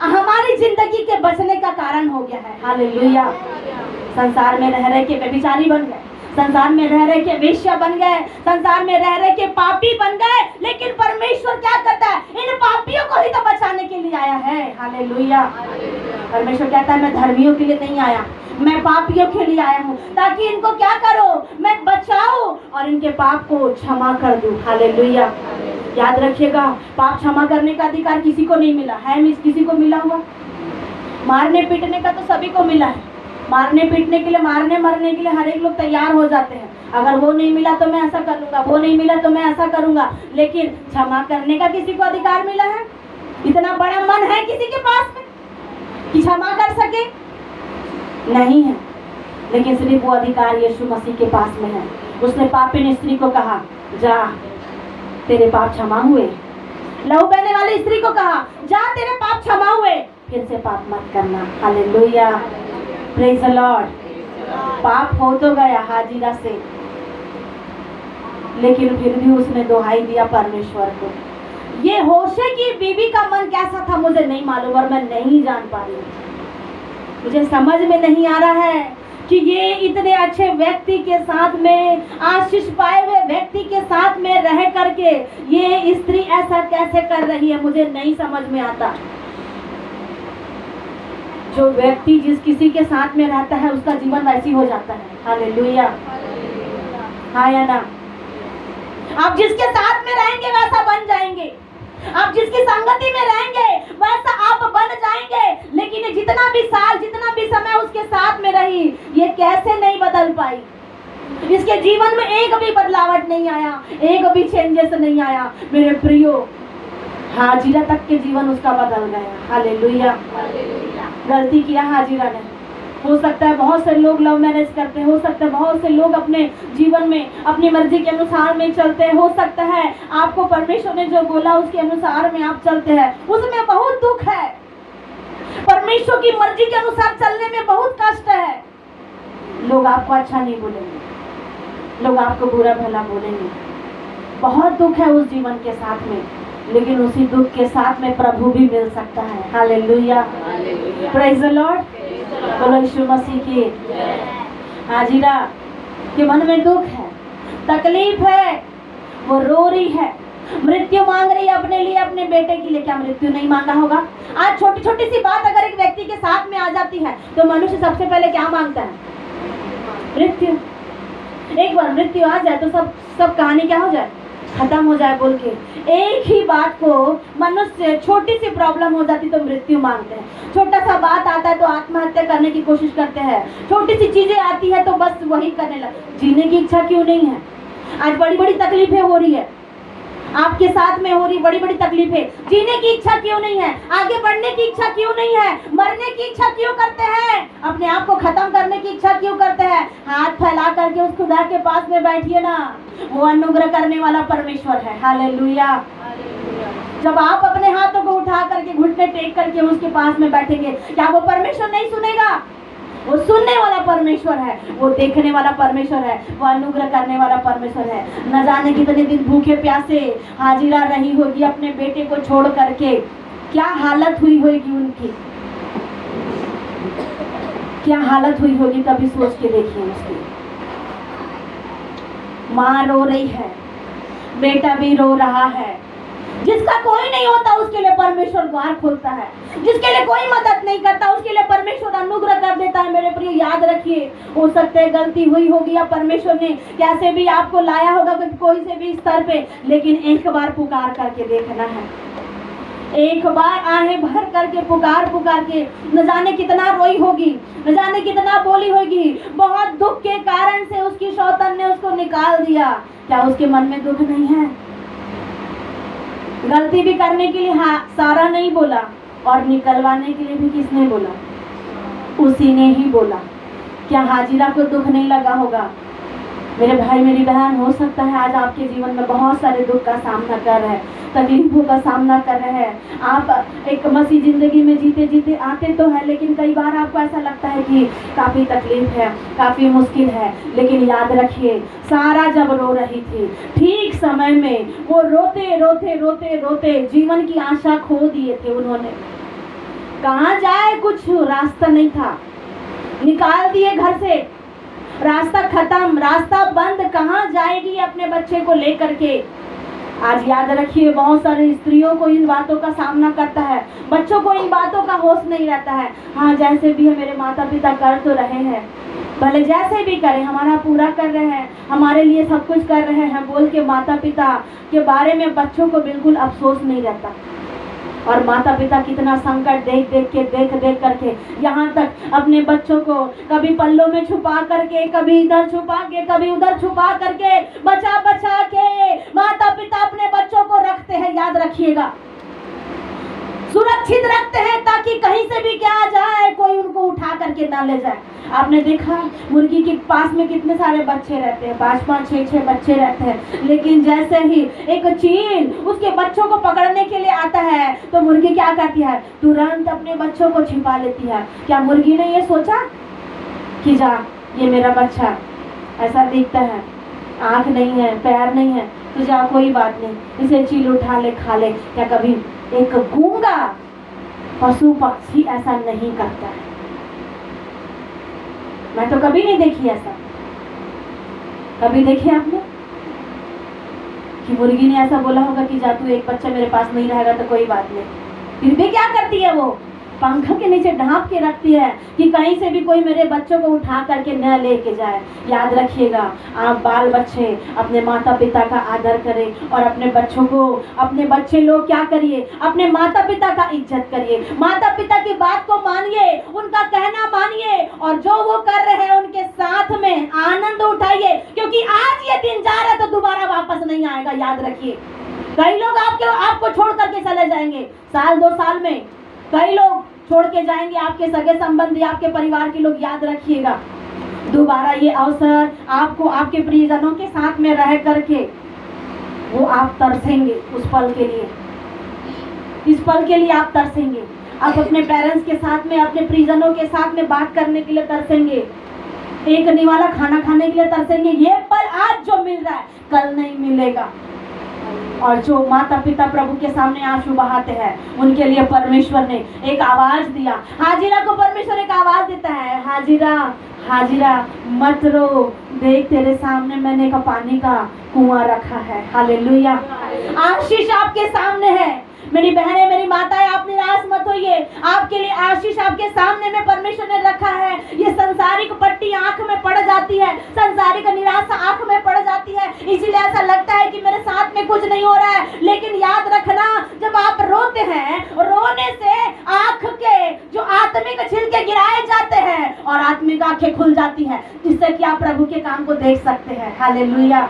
हमारी जिंदगी के बचने का कारण हो गया है। हालेलुया। संसार में रह रहे के व्यभिचारी बन गए, संसार में रह रहे के वेश्या बन गए, संसार में रह रहे के पापी बन गए, लेकिन परमेश्वर क्या करता है? इन पापियों को ही तो बचाने के लिए आया है। हालेलुया। परमेश्वर कहता है मैं धर्मियों के लिए नहीं आया, मैं पापियों के लिए आया हूँ, ताकि इनको क्या करो? मैं बचाऊं और इनके पाप को क्षमा कर दूं। हालेलुया। याद रखिएगा, पाप क्षमा करने का अधिकार किसी को नहीं मिला है। किसी को मिला हुआ? मारने पीटने का तो सभी को मिला है। मारने पीटने के लिए, मारने मरने के लिए हर एक लोग तैयार हो जाते हैं। अगर वो नहीं मिला तो मैं ऐसा कर लूंगा, वो नहीं मिला तो मैं ऐसा करूंगा। लेकिन क्षमा करने का किसी को अधिकार मिला है? इतना बड़ा मन है किसी के पास में कि क्षमा कर सके? नहीं है। लेकिन सिर्फ वो अधिकार यीशु मसीह के पास में है। उसने पापिन स्त्री को कहा, जा तेरे पाप क्षमा हुए। लहू बहने वाली स्त्री को कहा, जा तेरे पाप क्षमा हुए, फिर से पाप मत करना। Hallelujah, praise the Lord. पाप हो तो गया हाजिरा से, लेकिन फिर भी उसने दुहाई दिया परमेश्वर को। ये होशे की बीवी का मन कैसा था मुझे नहीं मालूम और मैं नहीं जान पा रही हूँ। मुझे समझ में नहीं आ रहा है कि ये इतने अच्छे व्यक्ति के साथ में, आशीष पाए हुए व्यक्ति के साथ में रह करके ये स्त्री ऐसा कैसे कर रही है, मुझे नहीं समझ में आता। जो व्यक्ति जिस किसी के साथ में रहता है उसका जीवन वैसी हो जाता है। हालेलुया, हाँ या ना? आप जिसके साथ में रहेंगे वैसा बन जाएंगे, आप जिसकी संगति में रहेंगे वैसा आप बन जाएंगे। लेकिन जितना भी साल, जितना भी समय उसके साथ में रही, ये कैसे नहीं बदल पाई? इसके जीवन में एक भी बदलावट नहीं आया, एक भी चेंजेस नहीं आया। मेरे प्रियो, हाजिरा तक के जीवन उसका बदल गया। हालेलुया। गलती किया हाजिरा ने, हो सकता है बहुत से लोग लव मैरिज करते हैं, हो सकता है बहुत से लोग अपने जीवन में अपनी मर्जी के अनुसार में चलते हैं, हो सकता है आपको परमेश्वर ने जो बोला उसके अनुसार में आप चलते हैं, उसमें बहुत दुख है। परमेश्वर की मर्जी के अनुसार चलने में बहुत कष्ट है। लोग आपको अच्छा नहीं बोलेंगे, लोग आपको बुरा भला बोलेंगे, बहुत दुख है उस जीवन के साथ में, लेकिन उसी दुख के साथ में प्रभु भी मिल सकता है। हालेलुया, प्रेज द लॉर्ड, बोलो यीशु मसीह की। हाजिरा के मन में दुख है, तकलीफ है, वो रो रही है, मृत्यु मांग रही है अपने लिए, अपने बेटे के लिए। क्या मृत्यु नहीं मांगा होगा? आज छोटी छोटी सी बात अगर एक व्यक्ति के साथ में आ जाती है तो मनुष्य सबसे पहले क्या मांगता है? मृत्यु। एक बार मृत्यु आ जाए तो सब कहानी क्या हो जाए? खत्म हो जाए बोल के एक ही बात को मनुष्य, छोटी सी प्रॉब्लम हो जाती तो मृत्यु मांगते हैं, छोटा सा बात आता है तो आत्महत्या करने की कोशिश करते हैं, छोटी सी चीजें आती है तो बस वही करने लग। जीने की इच्छा क्यों नहीं है? आज बड़ी बड़ी तकलीफें हो रही है, आपके साथ में हो रही बड़ी बड़ी तकलीफें, जीने की इच्छा क्यों नहीं है? आगे बढ़ने की इच्छा क्यों नहीं है? मरने की इच्छा क्यों करते हैं? अपने आप को खत्म करने की इच्छा क्यों करते हैं? हाथ फैला करके उस खुदा के पास में बैठिए ना, वो अनुग्रह करने वाला परमेश्वर है। हालेलुया। जब आप अपने हाथों को उठा करके घुटने टेक करके उसके पास में बैठेंगे, क्या वो परमेश्वर नहीं सुनेगा? वो सुनने वाला परमेश्वर है, वो देखने वाला परमेश्वर है, वो अनुग्रह करने वाला परमेश्वर है। न जाने कितने दिन भूखे प्यासे हाजिरा रही होगी अपने बेटे को छोड़ करके, क्या हालत हुई होगी उनकी, क्या हालत हुई होगी, कभी सोच के देखिए। उसकी माँ रो रही है, बेटा भी रो रहा है। जिसका कोई नहीं होता उसके लिए परमेश्वर द्वार खोलता है, जिसके लिए कोई मदद नहीं करता उसके लिए परमेश्वर अनुग्रह कर देता है। मेरे प्रिय याद रखिए, हो सकते है गलती हुई होगी या परमेश्वर ने कैसे भी आपको लाया होगा कोई से भी स्तर पे, लेकिन एक बार पुकार करके देखना है, एक बार आहें भर करके पुकार के। न जाने कितना रोई होगी, न जाने कितना बोली होगी, बहुत दुख के कारण से उसकी शौतन ने उसको निकाल दिया। क्या उसके मन में दुख नहीं है? गलती भी करने के लिए सारा नहीं बोला, और निकलवाने के लिए भी किसने बोला? उसी ने ही बोला। क्या हाजिरा को दुख नहीं लगा होगा? मेरे भाई मेरी बहन, हो सकता है आज आपके जीवन में बहुत सारे दुख का सामना कर रहे हैं, तकलीफों का सामना कर रहे हैं। आप एक मसीह जिंदगी में जीते जीते आते तो है, लेकिन कई बार आपको ऐसा लगता है कि काफ़ी तकलीफ है, काफ़ी मुश्किल है। लेकिन याद रखिए, सारा जब रो रही थी, ठीक समय में वो रोते रोते रोते रोते जीवन की आशा खो दिए थे उन्होंने। कहाँ जाए, कुछ रास्ता नहीं था, निकाल दिए घर से, रास्ता खत्म, रास्ता बंद, कहाँ जाएगी अपने बच्चे को लेकर के। आज याद रखिए, बहुत सारे स्त्रियों को इन बातों का सामना करता है, बच्चों को इन बातों का होश नहीं रहता है। हाँ, जैसे भी है मेरे माता पिता कर तो रहे हैं, भले जैसे भी करें, हमारा पूरा कर रहे हैं, हमारे लिए सब कुछ कर रहे हैं बोल के माता पिता के बारे में बच्चों को बिल्कुल अफसोस नहीं रहता। और माता पिता कितना संकट देख देख करके यहाँ तक अपने बच्चों को कभी पल्लों में छुपा करके, कभी इधर छुपा के, कभी उधर छुपा करके, बचा बचा के माता पिता अपने बच्चों को रखते हैं। याद रखिएगा, सुरक्षित रखते हैं ताकि कहीं से भी क्या आ जाए, कोई उनको उठा करके ना ले जाए। आपने देखा मुर्गी के पास में कितने सारे बच्चे रहते हैं, 5-5, 6-6 बच्चे रहते हैं, लेकिन जैसे ही एक चील उसके बच्चों को पकड़ने के लिए आता है तो मुर्गी क्या करती है? तुरंत अपने बच्चों को छिपा लेती है। क्या मुर्गी ने ये सोचा कि जा, ये मेरा बच्चा ऐसा दिखता है, आँख नहीं है, पैर नहीं है, तो जा कोई बात नहीं, इसे चील उठा ले, खा ले। क्या कभी एक गूंगा पशु पक्षी ऐसा नहीं करता है? मैं तो कभी नहीं देखी ऐसा। कभी देखे आपने कि मुर्गी ने ऐसा बोला होगा कि जा तू, एक बच्चा मेरे पास नहीं रहेगा तो कोई बात नहीं? फिर भी क्या करती है वो? पंख के नीचे ढांप के रखती है कि कहीं से भी कोई मेरे बच्चों को उठा करके न लेके जाए। याद रखिएगा, आप बाल बच्चे अपने माता पिता का आदर करें और अपने बच्चों को, अपने बच्चे लोग क्या करिए, अपने माता पिता का इज्जत करिए, माता पिता की बात को मानिए, उनका कहना मानिए, और जो वो कर रहे हैं उनके साथ में आनंद उठाइए, क्योंकि आज ये दिन जा रहा है तो दोबारा वापस नहीं आएगा। याद रखिए, कई लोग आपको छोड़ करके चले जाएंगे, 1-2 साल में। कई लोग छोड़ के जाएंगे आपके सगे संबंधी, आपके परिवार के लोग, याद रखिएगा दोबारा ये अवसर आपको आपके प्रियजनों के साथ में रह करके वो आप तरसेंगे उस पल के लिए, इस पल के लिए आप तरसेंगे। आप अपने पेरेंट्स के साथ में, अपने प्रियजनों के साथ में बात करने के लिए तरसेंगे, एक निवाला खाना खाने के लिए तरसेंगे। ये पल आज जो मिल रहा है कल नहीं मिलेगा। और जो माता पिता प्रभु के सामने आंसू बहाते हैं उनके लिए परमेश्वर ने एक आवाज दिया। हाजिरा को परमेश्वर एक आवाज देता है, हाजिरा हाजिरा मत रो, देख तेरे सामने मैंने एक पानी का कुआं रखा है। हालेलुया, आशीष आपके सामने है। मेरी बहनें, मेरी माताएं, आप निराश मत होइए, आपके लिए आशीष आपके सामने में परमेश्वर ने रखा है। ये संसारिक पट्टी आंख में पड़ जाती है, संसारिक निराशा आंख में पड़ जाती है, इसीलिए ऐसा लगता है कि मेरे साथ में कुछ नहीं हो रहा है। लेकिन याद रखना, जब आप रोते हैं, रोने से आंख के जो आत्मिक छिलके गिराए जाते हैं और आत्मिक आंखें खुल जाती है, जिससे कि आप प्रभु के काम को देख सकते हैं। Hallelujah,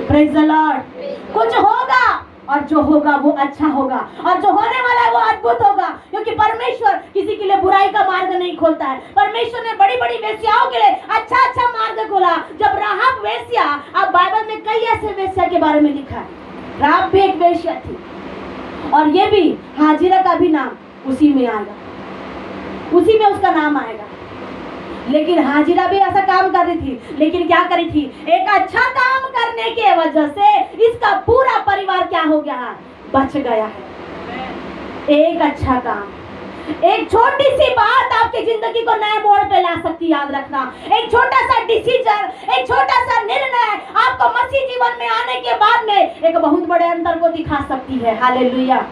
praise the Lord. कुछ होगा और जो होगा वो अच्छा होगा, और जो होने वाला है वो अद्भुत होगा, क्योंकि परमेश्वर किसी के लिए बुराई का मार्ग नहीं खोलता है। परमेश्वर ने बड़ी बड़ी वेश्याओं के लिए अच्छा अच्छा मार्ग खोला। जब राहाब वेश्या, अब बाइबल में कई ऐसे वेश्या के बारे में लिखा है, राहाब भी एक वेश्या थी, और ये भी हाजिरा का भी नाम उसी में आएगा, उसी में उसका नाम आएगा। लेकिन हाजिरा भी ऐसा काम कर रही थी, लेकिन क्या करी थी, एक अच्छा काम करने के वजह से इसका पूरा परिवार क्या हो गया है, बच गया है। एक अच्छा काम, एक छोटी सी बात आपकी जिंदगी को नए मोड़ पे ला सकती है। याद रखना, एक छोटा सा डिसीजन, एक छोटा सा निर्णय आपको मसीह जीवन में आने के बाद में एक बहुत बड़े अंतर को दिखा सकती है। हालेलुया,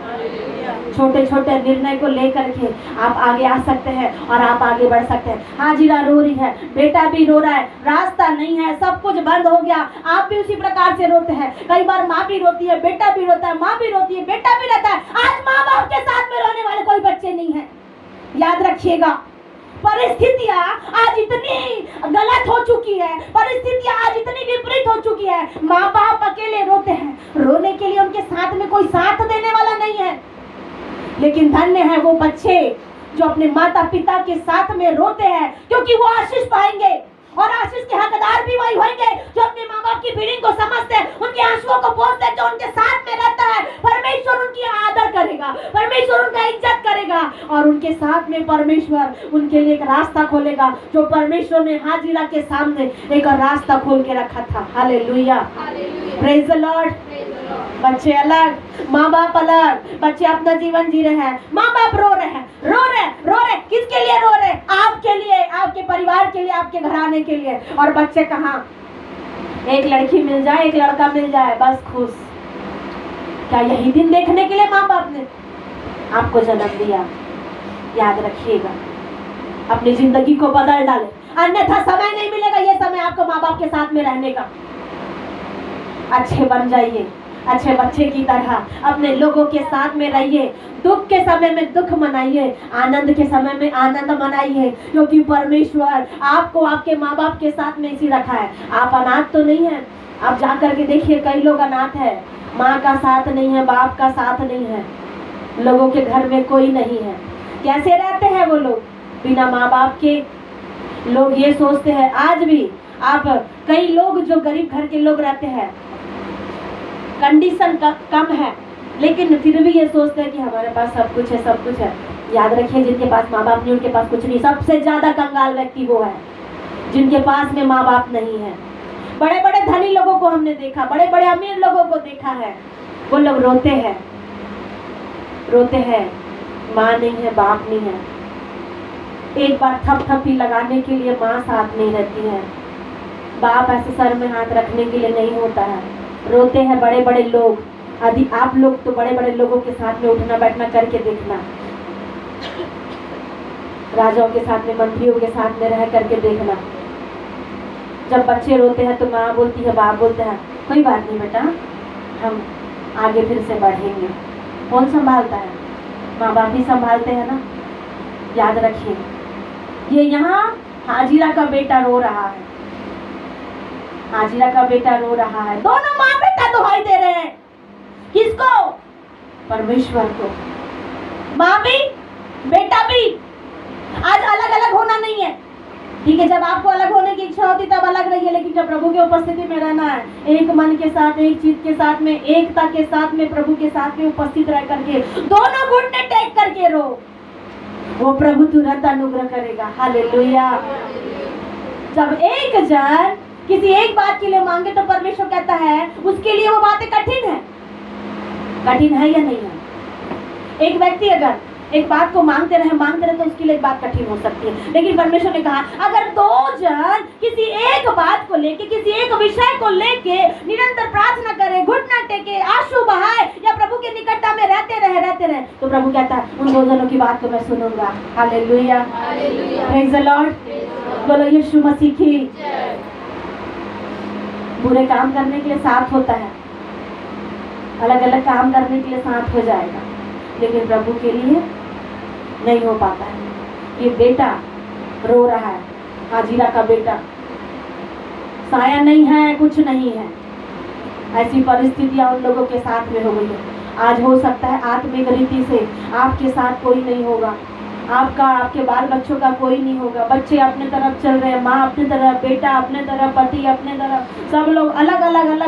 छोटे छोटे निर्णय को लेकर के आप आगे आ सकते हैं और आप आगे बढ़ सकते हैं। हाजिरा रो रही है, बेटा भी रो रहा है, रास्ता नहीं है, सब कुछ बंद हो गया। आप भी उसी प्रकार से रोते हैं। कई बार माँ भी रोती है, बेटा भी रोता है, माँ भी रोती है, बेटा भी रहता है। आज माँ बाप के साथ में रोने वाले कोई बच्चे नहीं है। याद रखिएगा, परिस्थितियां आज इतनी गलत हो चुकी है, परिस्थितियां आज इतनी विपरीत हो चुकी है, माँ बाप अकेले रोते हैं, रोने के लिए उनके साथ में कोई साथ देने वाला नहीं है। लेकिन धन्य है वो बच्चे जो अपने माता पिता के साथ में रोते हैं, क्योंकि वो आशीष पाएंगे, और आशीष के हकदार भी वही होंगे जो अपने माँ बाप की फीलिंग को समझते हैं, उनके आंसुओं को पहुंचते हैं, जो उनके साथ में रहता है। परमेश्वर उनकी आदर करेगा, परमेश्वर उनका इज्जत करेगा, और उनके साथ में परमेश्वर उनके लिए एक रास्ता खोलेगा, जो परमेश्वर ने हाजिरा के सामने एक रास्ता खोल के रखा था। Hallelujah, praise the Lord. बच्चे अलग, माँ बाप अलग, बच्चे अपना जीवन जी रहे हैं, माँ बाप रो रहे हैं, रो रहे रो रहे, किसके लिए रो रहे? आपके लिए, आपके परिवार के लिए, आपके घराने के लिए। और बच्चे कहाँ, एक लड़की मिल जाए, एक लड़का मिल जाए, बस खुश। क्या यही दिन देखने के लिए माँ बाप ने आपको जन्म दिया? याद रखिएगा, अपनी जिंदगी को बदल डाले, अन्यथा समय नहीं मिलेगा ये समय आपको माँ बाप के साथ में रहने का। अच्छे बन जाइए, अच्छे बच्चे की तरह अपने लोगों के साथ में रहिए, दुख के समय में दुख मनाइए, आनंद के समय में आनंद मनाइए, क्योंकि परमेश्वर आपको आपके माँ बाप के साथ में इसी रखा है। आप अनाथ तो नहीं है। आप जा करके देखिए, कई लोग अनाथ है, माँ का साथ नहीं है, बाप का साथ नहीं है, लोगों के घर में कोई नहीं है। कैसे रहते हैं वो लोग बिना माँ बाप के? लोग ये सोचते हैं, आज भी आप कई लोग जो गरीब घर के लोग रहते हैं, कंडीशन कम है, लेकिन फिर भी ये सोचते हैं कि हमारे पास सब कुछ है, सब कुछ है। याद रखिए, जिनके पास माँ बाप नहीं, उनके पास कुछ नहीं। सबसे ज्यादा कंगाल व्यक्ति वो है जिनके पास में माँ बाप नहीं है। बड़े बड़े धनी लोगों को हमने देखा, बड़े बड़े अमीर लोगों को देखा है, वो लोग रोते हैं, रोते हैं, माँ नहीं है, बाप नहीं है। एक बार थपथपी लगाने के लिए माँ साथ नहीं रहती है, बाप ऐसे सर में हाथ रखने के लिए नहीं होता है। रोते हैं बड़े बड़े लोग। यदि आप लोग तो बड़े बड़े लोगों के साथ में उठना बैठना करके देखना, राजाओं के साथ में, मंत्रियों के साथ में रह करके देखना। जब बच्चे रोते हैं तो माँ बोलती है, बाप बोलते हैं, कोई बात नहीं बेटा, हम आगे फिर से बढ़ेंगे। कौन संभालता है? माँ बाप ही संभालते हैं ना। याद रखिए, ये यहाँ हाजिरा का बेटा रो रहा है, हाजिरा का बेटा रो रहा है। दोनों माँ बेटा दुहाई दे रहे हैं, किसको? परमेश्वर को। माँ भी बेटा भी ठीक है, जब आपको अलग होने की इच्छा होती तब अलग रहिए, लेकिन जब प्रभु की उपस्थिति में रहना है, एक मन के साथ, एक चीज के साथ में, एकता के साथ में, प्रभु के साथ में उपस्थित रह करके दोनों घुटने टेक करके रो, वो प्रभु तुरंत अनुग्रह करेगा। हालेलुया। जब एक जन किसी एक बात के लिए मांगे तो परमेश्वर कहता है उसके लिए वो बातें कठिन है या नहीं है। एक व्यक्ति अगर एक बात को मांगते रहे तो उसके लिए एक बात कठिन हो सकती है, लेकिन परमेश्वर ने कहा अगर दो जन किसी एक बात को लेके, किसी एक विषय को लेके निरंतर प्रार्थना करे, घुटना टेके, आंसू बहाए या प्रभु के निकटता में रहते रहे, तो प्रभु कहता है उन दो जनों की बात को मैं सुनूंगा। हालेलुया, प्रेज द लॉर्ड, बोलो यीशु मसीह की। बुरे काम करने के लिए साथ होता है, अलग अलग काम करने के लिए साथ हो जाएगा, लेकिन प्रभु के लिए नहीं हो पाता है। ये बेटा रो रहा है, हाजिरा का बेटा, साया नहीं है, कुछ नहीं है, ऐसी परिस्थितियां उन लोगों के साथ में हो गई है। आज हो सकता है आत्मिक रीति से आपके साथ कोई नहीं होगा, आपके बाल बच्चों का कोई नहीं होगा, बच्चे अपने तरफ चल रहे हैं, माँ अपने तरफ, बेटा अपने तरफ, पति अपने तरफ, सब लोग अलग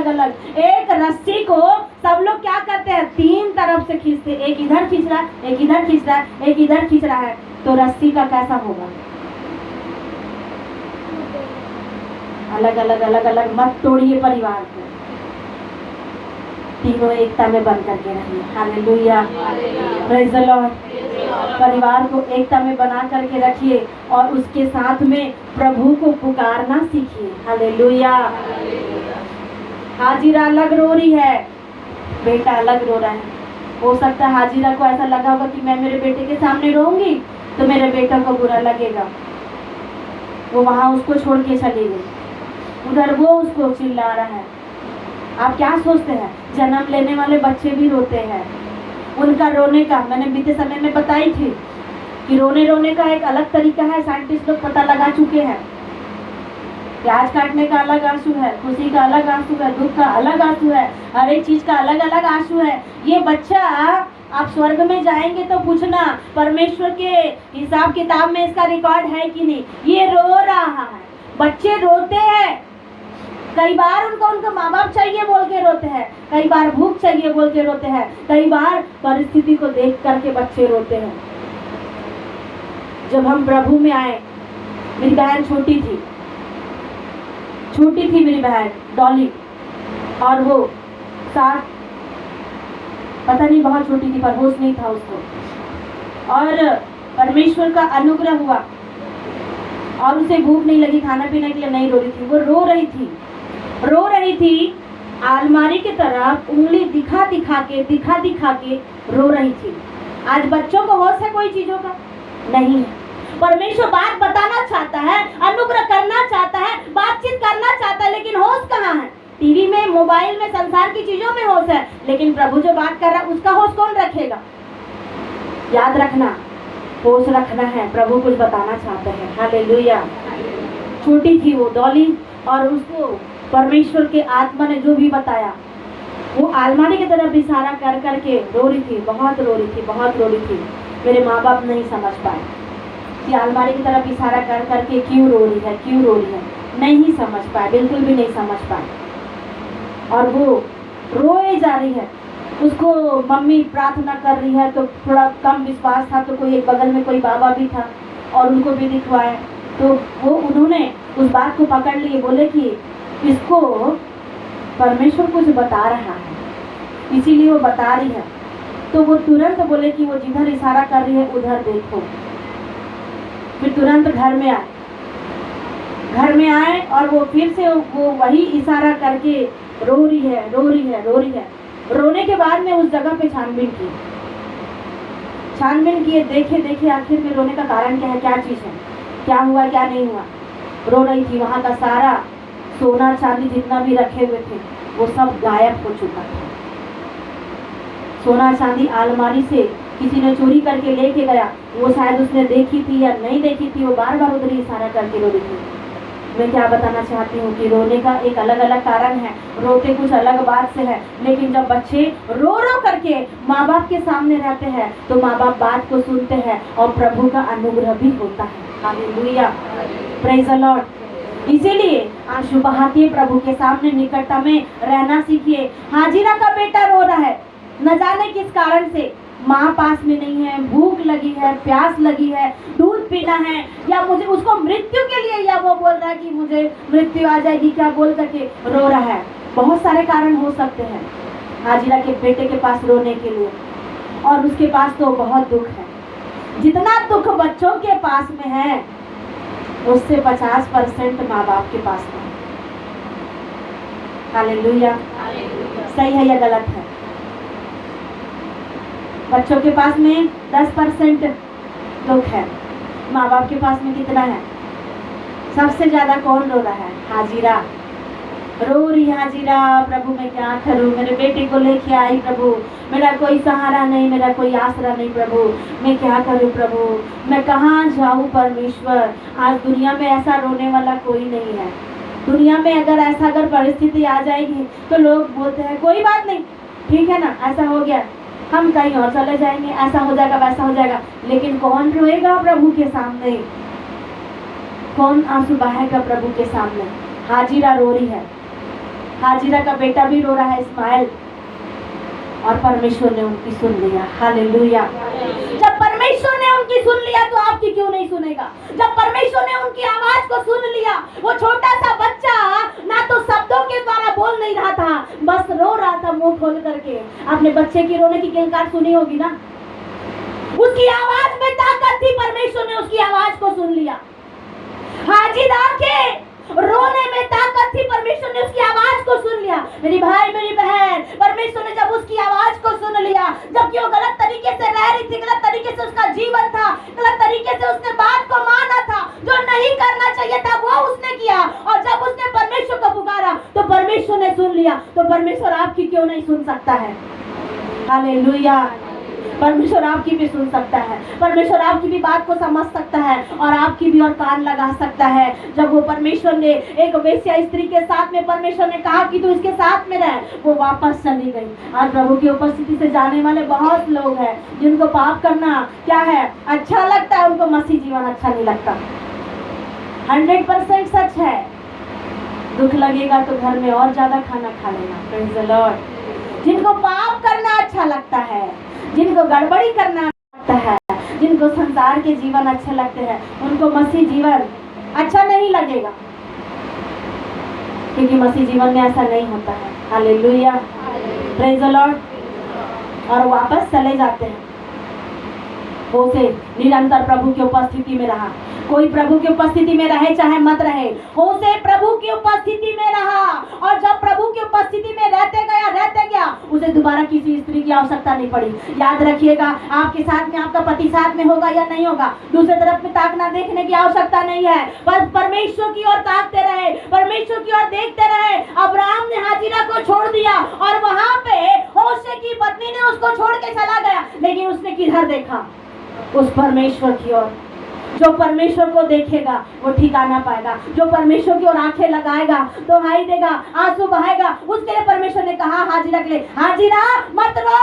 अलग। एक रस्सी को सब लोग क्या करते हैं, तीन तरफ से खींचते, एक इधर खींच रहा है, एक इधर खींच रहा है, एक इधर खींच रहा है, तो रस्सी का कैसा होगा? अलग मत तोड़िए परिवार को, तीनों एकता में बन करके रहिए। Hallelujah, praise the Lord. परिवार को एकता में बना करके रखिए और उसके साथ में प्रभु को पुकारना सीखिए। हालेलुया। हाजिरा अलग रो रही है, बेटा अलग रो रहा है। हो सकता है हाजिरा को ऐसा लगा होगा कि मैं मेरे बेटे के सामने रोऊंगी तो मेरे बेटा को बुरा लगेगा, वो वहां उसको छोड़ के चली गई, उधर वो उसको चिल्ला रहा है। आप क्या सोचते हैं, जन्म लेने वाले बच्चे भी रोते हैं, उनका रोने का मैंने बीते समय में बताई थी कि रोने का एक अलग तरीका है, साइंटिस्ट लोग पता लगा चुके हैं। प्याज काटने का अलग आंसू है, खुशी का अलग आंसू है, दुख का अलग आंसू है, हर एक चीज का अलग अलग आंसू है। ये बच्चा आप स्वर्ग में जाएंगे तो पूछना परमेश्वर के हिसाब किताब में इसका रिकॉर्ड है कि नहीं। ये रो रहा है, बच्चे रोते हैं, कई बार उनको माँ बाप चाहिए बोल के रोते हैं, कई बार भूख चाहिए बोल के रोते हैं, कई बार परिस्थिति को देख करके बच्चे रोते हैं। जब हम प्रभु में आए, मेरी बहन छोटी थी मेरी बहन डॉली, और वो साथ पता नहीं बहुत छोटी थी पर होश नहीं था उसको, और परमेश्वर का अनुग्रह हुआ और उसे भूख नहीं लगी, खाना पीने के लिए नहीं रो रही थी, वो रो रही थी अलमारी की तरफ उंगली दिखा दिखा के रो रही थी। आज बच्चों को होश है कोई चीजों का नहीं है। परमेश्वर बात बताना चाहता है, अनुग्रह करना चाहता है, बातचीत करना चाहता है, लेकिन होश कहाँ है? टीवी में, मोबाइल में, संसार की चीजों में होश है, लेकिन प्रभु जो बात कर रहा है उसका होश कौन रखेगा? याद रखना, होश रखना है, प्रभु कुछ बताना चाहते हैं। हालेलुया। छोटी थी वो डॉली, और उसको परमेश्वर के आत्मा ने जो भी बताया, वो अलमारी की तरफ इशारा कर करके रो रही थी, बहुत रो रही थी। मेरे माँ बाप नहीं समझ पाए कि अलमारी की तरफ इशारा कर करके क्यों रो रही है, नहीं समझ पाए, बिल्कुल भी नहीं समझ पाए। और वो रोए जा रही है, उसको मम्मी प्रार्थना कर रही है, तो थोड़ा कम विश्वास था, तो कोई एक बगल में कोई बाबा भी था और उनको भी दिखवाए, तो वो उन्होंने उस बात को पकड़ लिए, बोले कि इसको परमेश्वर कुछ बता रहा है, इसीलिए वो बता रही है। तो वो तुरंत बोले कि वो जिधर इशारा कर रही है उधर देखो। फिर तुरंत घर में आए और वो फिर से वो वही इशारा करके रो रही है। रोने के बाद में उस जगह पे छानबीन किए, देखे आखिर में रोने का कारण क्या है, क्या चीज़ है, क्या हुआ क्या नहीं हुआ। रो रही थी, वहाँ का सारा सोना चांदी जितना भी रखे हुए थे वो सब गायब हो चुका था। सोना चांदी अलमारी से किसी ने चोरी करके लेके गया, वो शायद उसने देखी थी या नहीं देखी थी, वो बार बार उधर ही इशारा करके रो रही थी। मैं क्या बताना चाहती हूँ कि रोने का एक अलग अलग कारण है, रोते कुछ अलग बात से है, लेकिन जब बच्चे रो करके माँ बाप के सामने रहते हैं तो माँ बाप बात को सुनते हैं और प्रभु का अनुग्रह भी होता है। हालेलुया। Praise the Lord. इसीलिए आंसू बहाते प्रभु के सामने निकटता में रहना सीखिए। हाजिरा का बेटा रो रहा है, न जाने किस कारण से, माँ पास में नहीं है, भूख लगी है, प्यास लगी है, दूध पीना है, या मुझे उसको मृत्यु के लिए, या वो बोल रहा है कि मुझे मृत्यु आ जाएगी क्या बोल करके रो रहा है। बहुत सारे कारण हो सकते हैं हाजिरा के बेटे के पास रोने के लिए, और उसके पास तो बहुत दुख है। जितना दुख बच्चों के पास में है उससे 50% माँ बाप के पास में। हालेलुया। सही है या गलत है? बच्चों के पास में 10% दुख है, माँ बाप के पास में कितना है? सबसे ज्यादा कौन रो रहा है? हाजिरा रो रही। हाजिरा, प्रभु मैं क्या करूं, मेरे बेटे को लेके आई प्रभु, मेरा कोई सहारा नहीं, मेरा कोई आसरा नहीं प्रभु, मैं क्या करूं प्रभु, मैं कहाँ जाऊं परमेश्वर। आज दुनिया में ऐसा रोने वाला कोई नहीं है। दुनिया में अगर परिस्थिति आ जाएगी तो लोग बोलते हैं कोई बात नहीं, ठीक है ना, ऐसा हो गया, हम कहीं और चले जाएंगे, ऐसा हो जाएगा, वैसा हो जाएगा। लेकिन कौन रोएगा प्रभु के सामने? कौन आंसू बहाएगा प्रभु के सामने? हाजिरा रो रही है। हाजिरा का बेटा भी रो रहा है, इस्माइल, और परमेश्वर ने उनकी सुन लिया। हालेलुया। जब परमेश्वर ने उनकी सुन लिया तो आपकी क्यों नहीं सुनेगा? जब परमेश्वर ने उनकी आवाज को सुन लिया, वो छोटा सा बच्चा ना तो शब्दों के द्वारा बोल नहीं रहा था, बस रो रहा था मुंह खोल करके। आपने बच्चे की रोने की किलकार सुनी होगी ना, उसकी आवाज में ताकत थी, परमेश्वर ने उसकी आवाज को सुन लिया। हाजिरा के रोने में ताकत थी, परमेश्वर ने उसकी आवाज को सुन लिया। मेरी भाई मेरी बहन, परमेश्वर ने जब उसकी आवाज को सुन लिया, जबकि वो गलत तरीके से रह रही थी, गलत तरीके से उसका जीवन था, गलत तरीके से उसने बात को माना था, जो नहीं करना चाहिए था वो उसने किया, और जब उसने परमेश्वर को पुकारा तो परमेश्वर ने सुन लिया। तो परमेश्वर आपकी क्यों नहीं सुन सकता है? हालेलुया। परमेश्वर आपकी भी सुन सकता है, परमेश्वर आपकी भी बात को समझ सकता है, और आपकी भी और कान लगा सकता है। जब वो परमेश्वर ने एक वेश्या स्त्री के साथ में परमेश्वर ने कहा कि तू इसके साथ में रह, वो वापस चली गई। आज प्रभु की उपस्थिति से जाने वाले बहुत लोग हैं जिनको पाप करना क्या है, अच्छा लगता है, उनको मसीह जीवन अच्छा नहीं लगता। 100% सच है। दुख लगेगा तो घर में और ज्यादा खाना खा लेना। Praise the Lord. जिनको पाप करना अच्छा लगता है, जिनको गड़बड़ी करना लगता है, जिनको संसार के जीवन अच्छे लगते हैं, उनको मसीह जीवन अच्छा नहीं लगेगा, क्योंकि मसीह जीवन में ऐसा नहीं होता है। हालेलुया। Praise the Lord. और वापस चले जाते हैं। होशे निरंतर प्रभु की उपस्थिति में रहा। कोई प्रभु की उपस्थिति में रहे चाहे मत रहे, होशे प्रभु की उपस्थिति में रहा, और जब प्रभु की उपस्थिति में रहते गया उसे दोबारा किसी स्त्री की आवश्यकता नहीं पड़ी। याद रखिएगा, आपके साथ में आपका पति साथ में होगा या नहीं होगा, दूसरे तरफ में ताकना देखने की आवश्यकता नहीं है। बस परमेश्वर की ओर ताकते रहे, परमेश्वर की ओर देखते रहे। अब्राहम ने हाजिरा को छोड़ दिया, और वहां पे होशे की पत्नी ने उसको छोड़ के चला गया, लेकिन उसने किधर देखा? उस परमेश्वर की ओर। जो परमेश्वर को देखेगा वो ठिकाना पाएगा, जो परमेश्वर की ओर आंखें लगाएगा, तो हाई देगा, आंसू बहाएगा। उसके लिए परमेश्वर ने कहा हाजिरा के लिए, हाजिरा मत रो।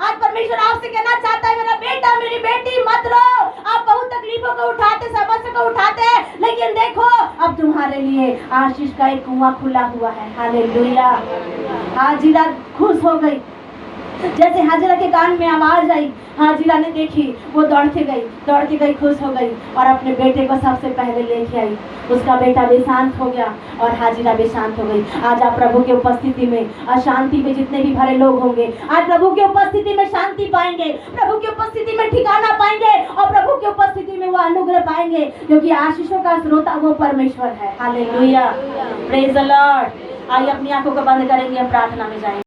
आज परमेश्वर आपसे कहना चाहता है, मेरा बेटा मेरी बेटी मत रो। आप बहुत तकलीफों को उठाते, समस्या को उठाते हैं, लेकिन देखो अब तुम्हारे लिए आशीष का एक कुआं खुला हुआ है। हालेलुया। हाजिरा खुश हो गई। जैसे हाजिरा के कान में आवाज आई, हाजिरा ने देखी, वो दौड़ के गई, खुश हो गई, और अपने बेटे को सबसे पहले लेके आई। उसका बेटा भी शांत हो गया और हाजिरा भी शांत हो गई। आज आप प्रभु की उपस्थिति में, अशांति में जितने भी भरे लोग होंगे, आज प्रभु की उपस्थिति में शांति पाएंगे, प्रभु की उपस्थिति में ठिकाना पाएंगे, और प्रभु की उपस्थिति में वो अनुग्रह पाएंगे, क्योंकि आशीषों का स्रोत वो परमेश्वर है। हालेलुया। Praise the Lord. आइए अपनी आंखों को बंद करेंगे, हम प्रार्थना में जाएंगे।